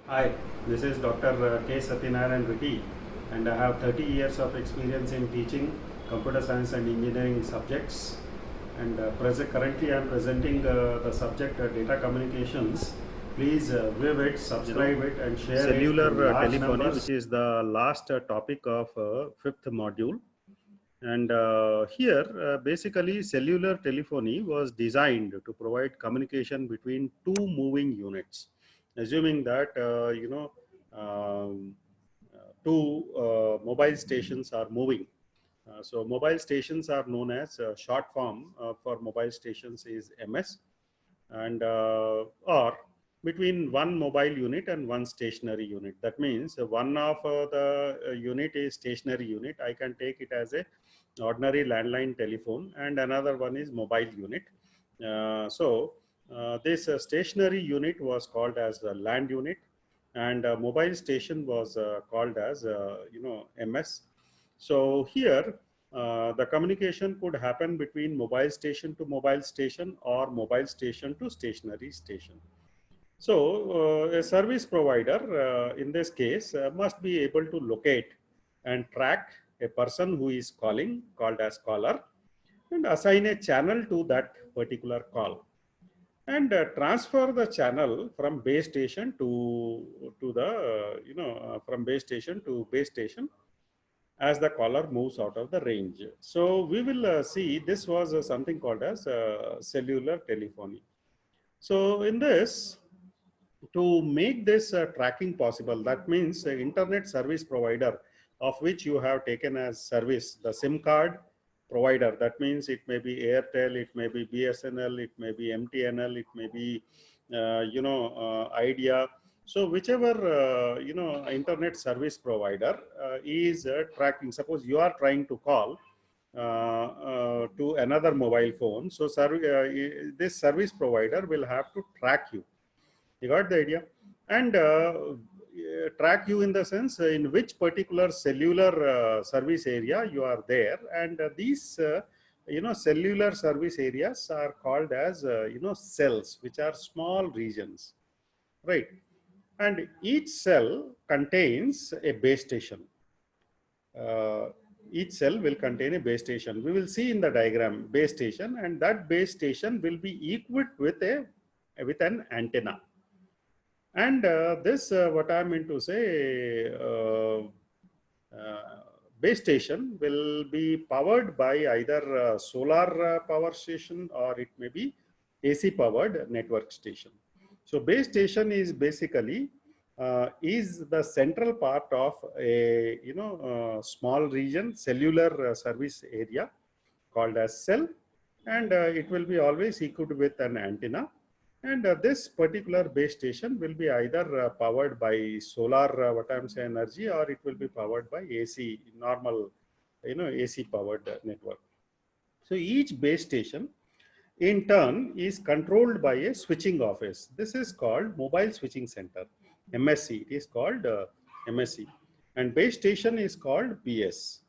Hi, this is Dr. K. Satyanaran Reddy, and I have 30 years of experience in teaching computer science and engineering subjects. And currently, I am presenting the subject data communications. Please view it, subscribe it, and share it Cellular in large telephony, numbers. which is the last topic of fifth module. And here, basically, cellular telephony was designed to provide communication between two moving units, assuming that um, two mobile stations are moving. So mobile stations are known as short form for mobile stations is MS, and or between one mobile unit and one stationary unit. That means one of the unit is stationary unit. I can take it as a ordinary landline telephone, and another one is mobile unit. This stationary unit was called as the land unit, and mobile station was called as MS. So here the communication could happen between mobile station to mobile station or mobile station to stationary station. So a service provider in this case must be able to locate and track a person who is calling, called as caller, and assign a channel to that particular call, and transfer the channel from base station to the from base station to base station as the caller moves out of the range. So we will see this was something called as cellular telephony. So in this, to make this tracking possible, that means internet service provider of which you have taken as service the SIM card provider. That means it may be Airtel, it may be BSNL, it may be MTNL, it may be Idea. So whichever internet service provider is tracking. Suppose you are trying to call to another mobile phone. So this service provider will have to track you. You got the idea? And track you in the sense in which particular cellular service area you are there. And these cellular service areas are called as cells, which are small regions, right? And each cell contains a base station. uh, each cell will contain a base station. We will see in the diagram base station, and that base station will be equipped with an antenna. And this, what I'm meant to say, base station will be powered by either solar power station, or it may be AC powered network station. So base station is basically is the central part of a small region cellular service area called as cell, and it will be always equipped with an antenna. And this particular base station will be either powered by solar what I'm saying energy, or it will be powered by AC, normal AC powered network. So each base station in turn is controlled by a switching office. This is called mobile switching center, MSC. It is called MSC, and base station is called BS,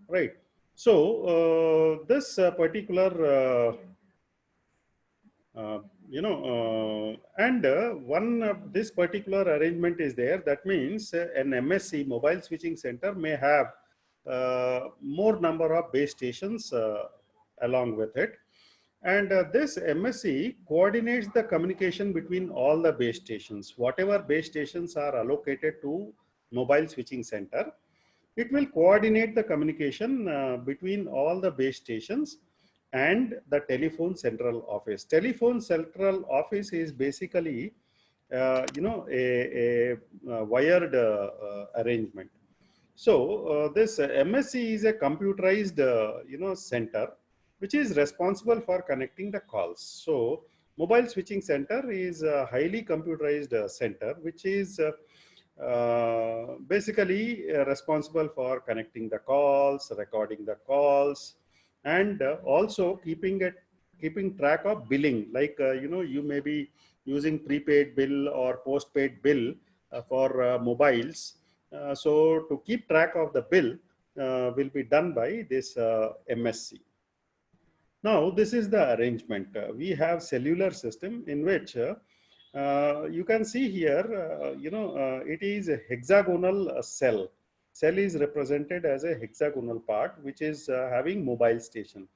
right? So this particular uh, and one this particular arrangement is there. That means an MSC mobile switching center may have more number of base stations along with it, and this MSC coordinates the communication between all the base stations. Whatever base stations are allocated to mobile switching center, it will coordinate the communication between all the base stations and the telephone central office. Telephone central office is basically, a wired arrangement. So this MSC is a computerized, center which is responsible for connecting the calls. So mobile switching center is a highly computerized center which is basically responsible for connecting the calls, recording the calls, and also keeping track of billing. Like you may be using prepaid bill or postpaid bill for mobiles. So to keep track of the bill will be done by this MSC. Now, this is the arrangement. We have cellular system in which You can see here, it is a hexagonal cell. Cell is represented as a hexagonal part, which is having mobile station.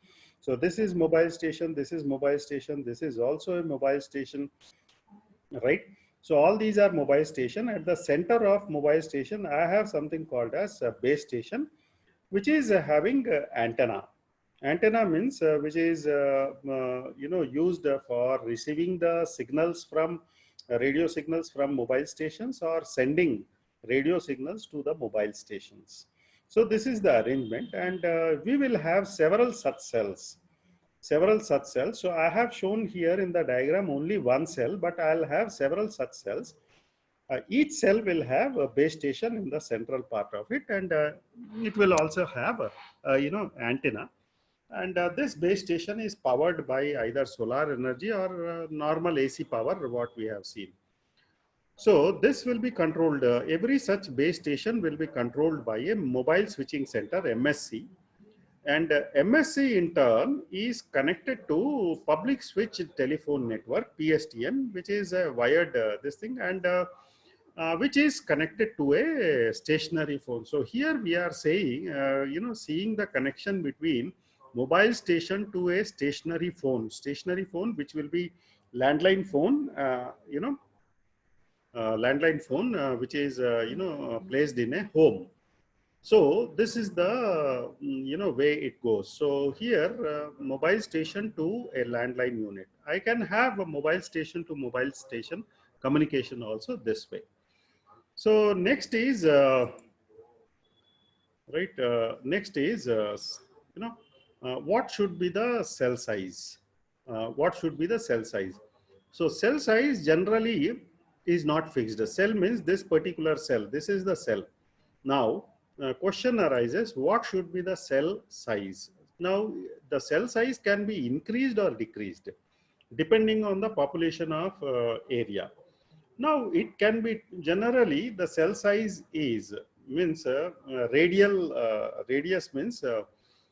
So this is mobile station, this is mobile station, this is also a mobile station, right? So all these are mobile station. At the center of mobile station, I have something called as a base station, which is having antenna. Antenna means which is used for receiving the signals from radio signals from mobile stations or sending radio signals to the mobile stations. So this is the arrangement, and we will have several such cells. Several such cells. So I have shown here in the diagram only one cell, but I'll have several such cells. Each cell will have a base station in the central part of it, and it will also have a antenna. And this base station is powered by either solar energy or normal AC power, what we have seen. So this will be controlled. Every such base station will be controlled by a mobile switching center, MSC. And MSC in turn is connected to public switch telephone network, PSTN, which is a wired this thing, and which is connected to a stationary phone. So here we are saying, seeing the connection between mobile station to a stationary phone which will be landline phone, landline phone, which is placed in a home. So this is the way it goes. So here mobile station to a landline unit. I can have a mobile station to mobile station communication also this way. So next is what should be the cell size? What should be the cell size? So cell size generally is not fixed. A cell means this particular cell. This is the cell. Now question arises, what should be the cell size? Now the cell size can be increased or decreased depending on the population of area. Now it can be generally the cell size is means radial radius means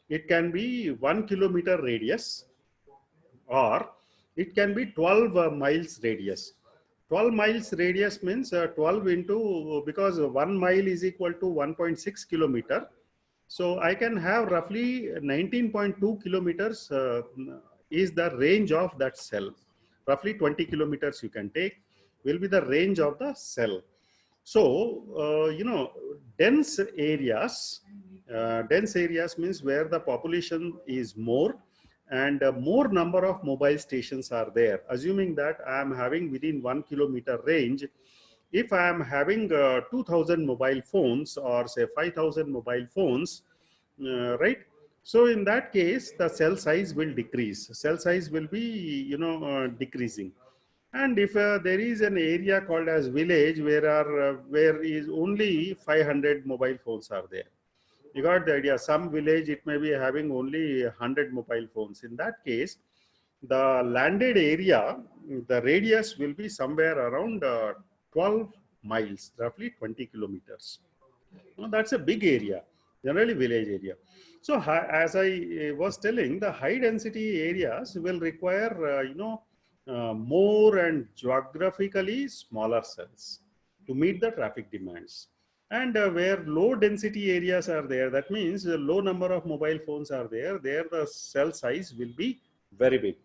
it can be 1 kilometer radius, or it can be 12 miles radius. 12 miles radius means 12 into, because 1 mile is equal to 1.6 kilometer. So I can have roughly 19.2 kilometers is the range of that cell. Roughly 20 kilometers you can take will be the range of the cell. So, dense areas means where the population is more and more number of mobile stations are there. Assuming that I am having within 1 kilometer range, if I am having 2000 mobile phones or say 5000 mobile phones, right? So in that case, the cell size will decrease. Cell size will be, decreasing. And if there is an area called as village where is only 500 mobile phones are there, you got the idea. Some village it may be having only 100 mobile phones. In that case, the landed area, the radius will be somewhere around 12 miles, roughly 20 kilometers. Now, that's a big area, generally village area. So as I was telling, the high density areas will require more and geographically smaller cells to meet the traffic demands. And where low density areas are there, that means a low number of mobile phones are there, the cell size will be very big.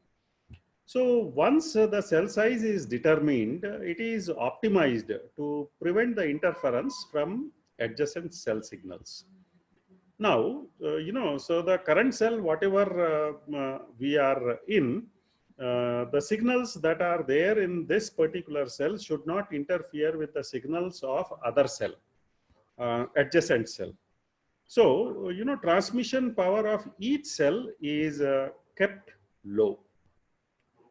So once the cell size is determined, it is optimized to prevent the interference from adjacent cell signals. Now, so the current cell, whatever we are in, the signals that are there in this particular cell should not interfere with the signals of other cell, adjacent cell. So, transmission power of each cell is kept low.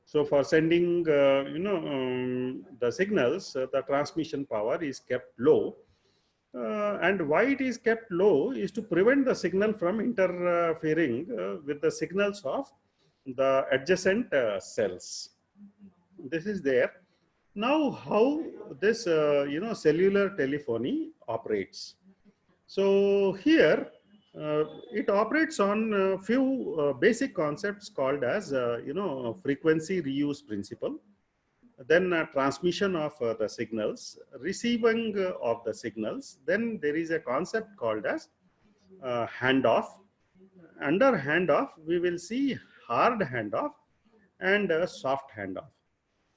So for sending, the signals, the transmission power is kept low. And why it is kept low is to prevent the signal from interfering with the signals of the adjacent cells. This is there. Now, how this cellular telephony operates? So here it operates on a few basic concepts called as frequency reuse principle. then transmission of the signals, receiving of the signals. Then there is a concept called as handoff. Under handoff, we will see hard handoff and soft handoff.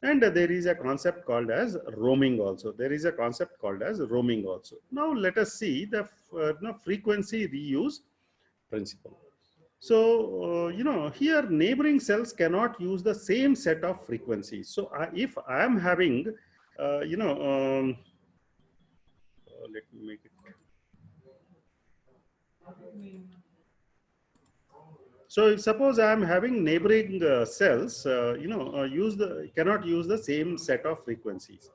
And there is a concept called as roaming also. There is a concept called as roaming also. Now let us see the frequency reuse principle. So, here neighboring cells cannot use the same set of frequencies. So, if I am having, let me make it. So, if suppose I am having neighboring cells, cannot use the same set of frequencies.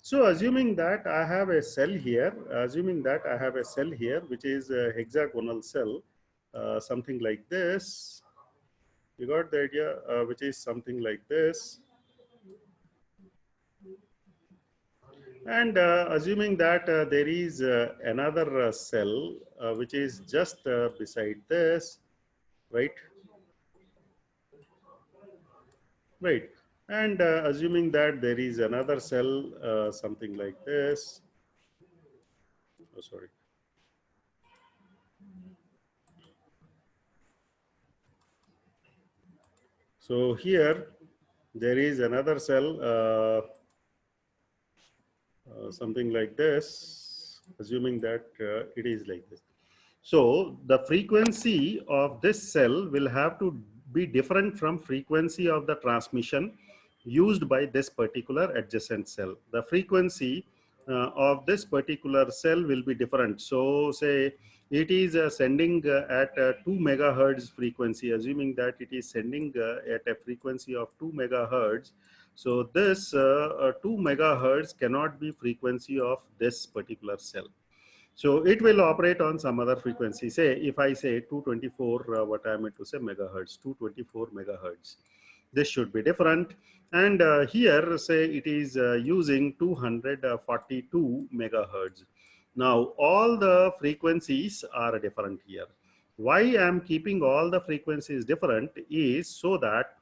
So, assuming that I have a cell here, which is a hexagonal cell, something like this. You got the idea, which is something like this. And assuming that there is another cell which is just beside this, right? Right. And assuming that there is another cell, something like this. Oh, sorry. So here there is another cell, something like this, assuming that it is like this. So the frequency of this cell will have to be different from frequency of the transmission used by this particular adjacent cell. The frequency of this particular cell will be different. So say it is sending at 2 megahertz frequency, assuming that it is sending at a frequency of 2 megahertz. So this 2 megahertz cannot be frequency of this particular cell. So it will operate on some other frequency. Say if I say 224, what I meant to say megahertz, 224 megahertz. This should be different. And here say it is using 242 megahertz. Now all the frequencies are different here. Why I am keeping all the frequencies different is so that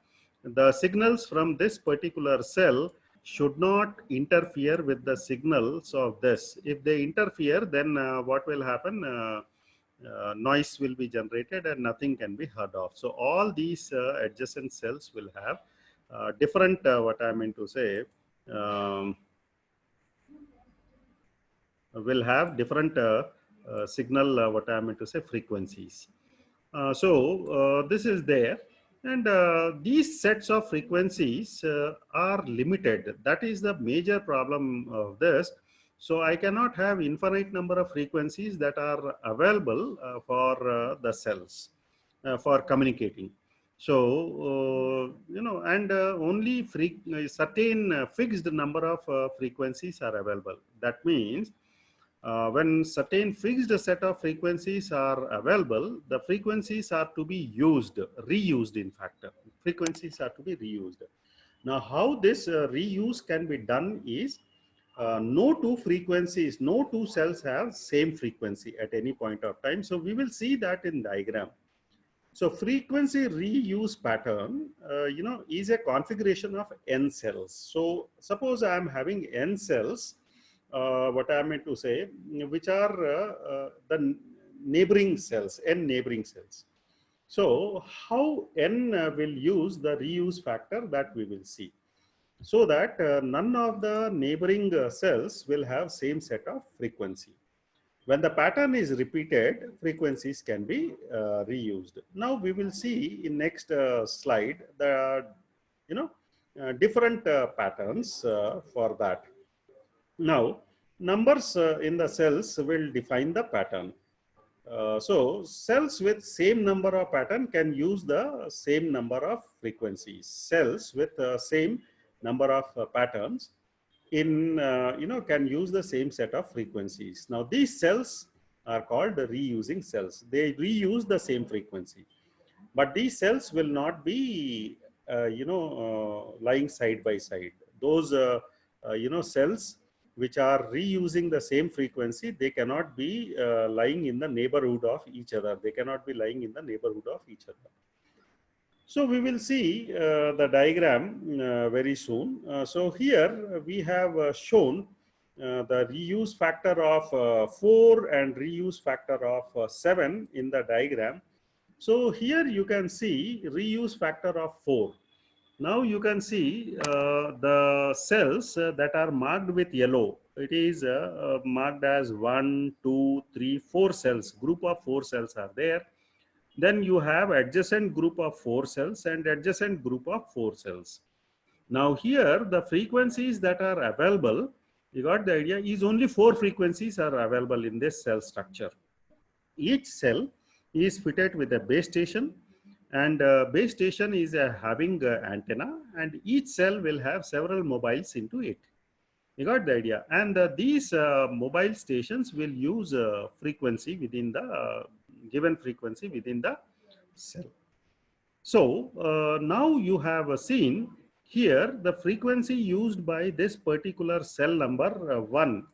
the signals from this particular cell should not interfere with the signals of this. If they interfere, then what will happen? Noise will be generated and nothing can be heard of. So all these adjacent cells will have different, what I meant to say, will have different signal, what I meant to say, frequencies. So this is there. And these sets of frequencies are limited. That is the major problem of this. So I cannot have infinite number of frequencies that are available for the cells for communicating. So, and only certain fixed number of frequencies are available. That means when certain fixed set of frequencies are available, the frequencies are to be reused in fact. Frequencies are to be reused. Now, how this reuse can be done is no two cells have same frequency at any point of time. So we will see that in diagram. So frequency reuse pattern, is a configuration of n cells. So suppose I am having n cells, what I meant to say, which are the neighboring cells, n neighboring cells. So how n will use the reuse factor, that we will see. So that none of the neighboring cells will have same set of frequency. When the pattern is repeated, frequencies can be reused. Now we will see in next slide the different patterns for that. Now numbers in the cells will define the pattern. So cells with same number of pattern can use the same number of frequencies. Cells with same number of patterns can use the same set of frequencies. Now these cells are called reusing cells. They reuse the same frequency, but these cells will not be lying side by side. Those cells which are reusing the same frequency, they cannot be lying in the neighborhood of each other. They cannot be lying in the neighborhood of each other. So we will see the diagram very soon. So here we have shown the reuse factor of 4 and reuse factor of 7 in the diagram. So here you can see reuse factor of 4. Now you can see the cells that are marked with yellow. It is marked as 1, 2, 3, 4 cells. Group of 4 cells are there. Then you have adjacent group of 4 cells and adjacent group of 4 cells. Now here the frequencies that are available, you got the idea, is only 4 frequencies are available in this cell structure. Each cell is fitted with a base station, and base station is having antenna, and each cell will have several mobiles into it. You got the idea. And these mobile stations will use frequency within the given frequency within the cell. So now you have seen here the frequency used by this particular cell number 1.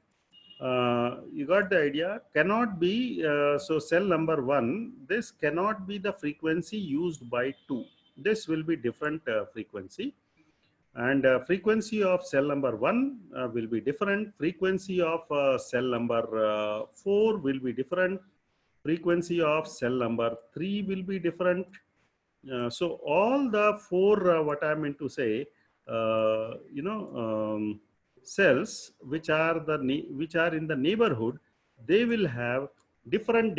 You got the idea, cannot be, so cell number 1, this cannot be the frequency used by 2. This will be different frequency. And frequency of cell number 1 will be different. Frequency of cell number 4 will be different. Frequency of cell number 3 will be different. So all the 4, what I meant to say, cells which are in the neighborhood, they will have different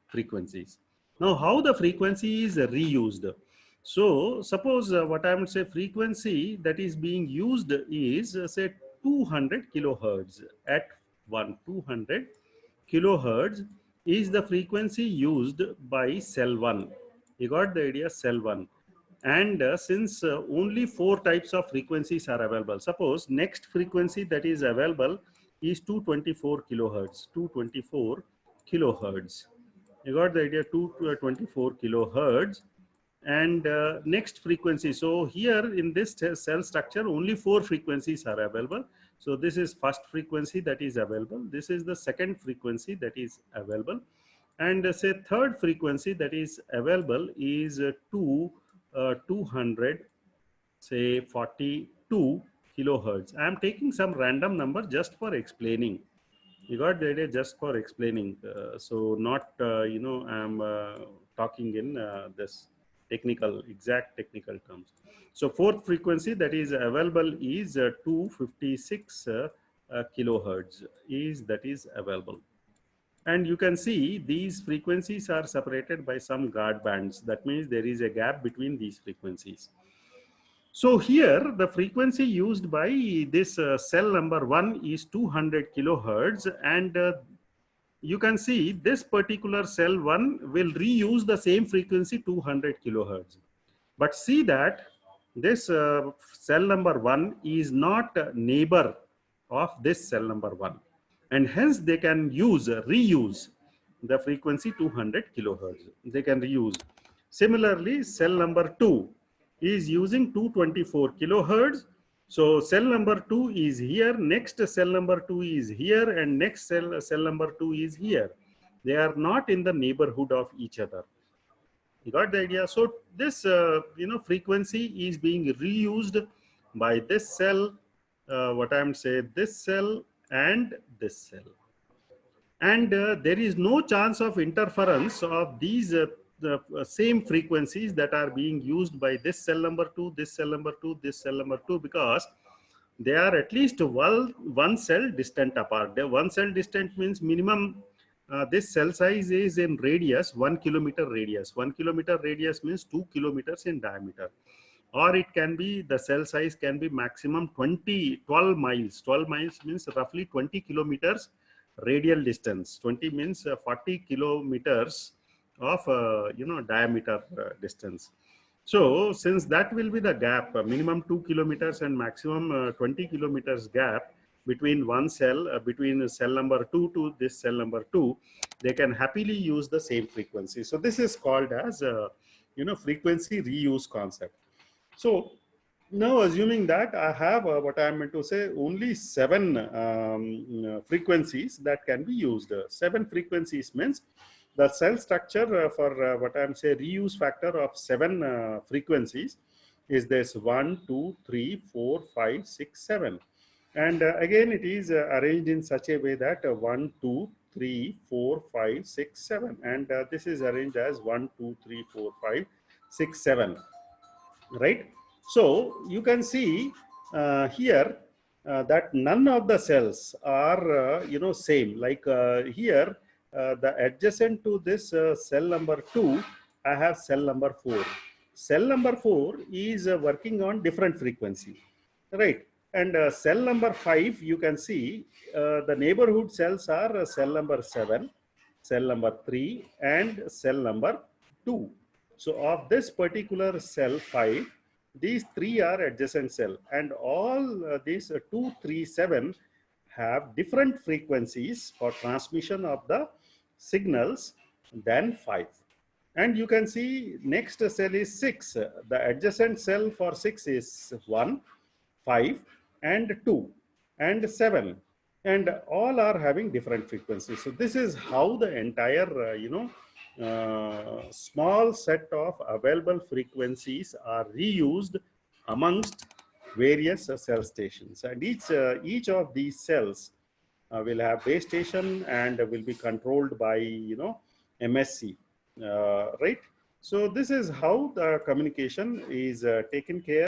frequencies. Now how the frequency is reused? So suppose what I would say frequency that is being used is say 200 kilohertz at 200 kilohertz is the frequency used by cell 1. You got the idea, cell 1. And since only 4 types of frequencies are available, suppose next frequency that is available is 224 kilohertz, 224 kilohertz. You got the idea, 224 kilohertz. And next frequency, so here in this cell structure only 4 frequencies are available. So this is first frequency that is available, this is the second frequency that is available, and say third frequency that is available is 200 say 42 kilohertz. I am taking some random number just for explaining. You got the idea, just for explaining. So not I am talking in this exact technical terms. So fourth frequency that is available is 256 kilohertz that is available. And you can see these frequencies are separated by some guard bands. That means there is a gap between these frequencies. So here the frequency used by this cell number 1 is 200 kilohertz, and you can see this particular cell 1 will reuse the same frequency 200 kilohertz. But see that this cell number 1 is not a neighbor of this cell number 1, and hence they can reuse the frequency 200 kilohertz. They can reuse. Similarly, cell number 2 is using 224 kilohertz. So cell number 2 is here, next cell number 2 is here, and next cell number 2 is here. They are not in the neighborhood of each other. You got the idea? So this frequency is being reused by this cell, what I'm saying, this cell and this cell. And there is no chance of interference of these the same frequencies that are being used by this cell number 2, this cell number 2, this cell number 2, because they are at least one cell distant apart. The one cell distant means minimum this cell size is in radius 1 kilometer radius. 1 kilometer radius means 2 kilometers in diameter. Or it can be, the cell size can be maximum 12 miles. 12 miles means roughly 20 kilometers radial distance. 20 means 40 kilometers of diameter distance. So since that will be the gap, minimum 2 kilometers and maximum 20 kilometers gap between one cell, between cell number 2 to this cell number 2, they can happily use the same frequency. So this is called as frequency reuse concept. So now assuming that I have what I am meant to say, only 7 frequencies that can be used. 7 frequencies means the cell structure for what I'm saying reuse factor of 7 frequencies is this 1, 2, 3, 4, 5, 6, 7. And again, it is arranged in such a way that 1, 2, 3, 4, 5, 6, 7. And this is arranged as 1, 2, 3, 4, 5, 6, 7. Right? So you can see here that none of the cells are, same. Like here, the adjacent to this cell number 2, I have cell number 4. Cell number 4 is working on different frequency, right? And cell number 5, you can see the neighborhood cells are cell number 7, cell number 3, and cell number 2. So of this particular cell 5, these 3 are adjacent cell, and all these 2, 3, 7 have different frequencies for transmission of the signals than 5. And you can see next cell is 6. The adjacent cell for 6 is 1, 5, and 2, and 7. And all are having different frequencies. So this is how the entire, small set of available frequencies are reused amongst various cell stations. And each of these cells will have base station and will be controlled by, MSC, right? So this is how the communication is taken care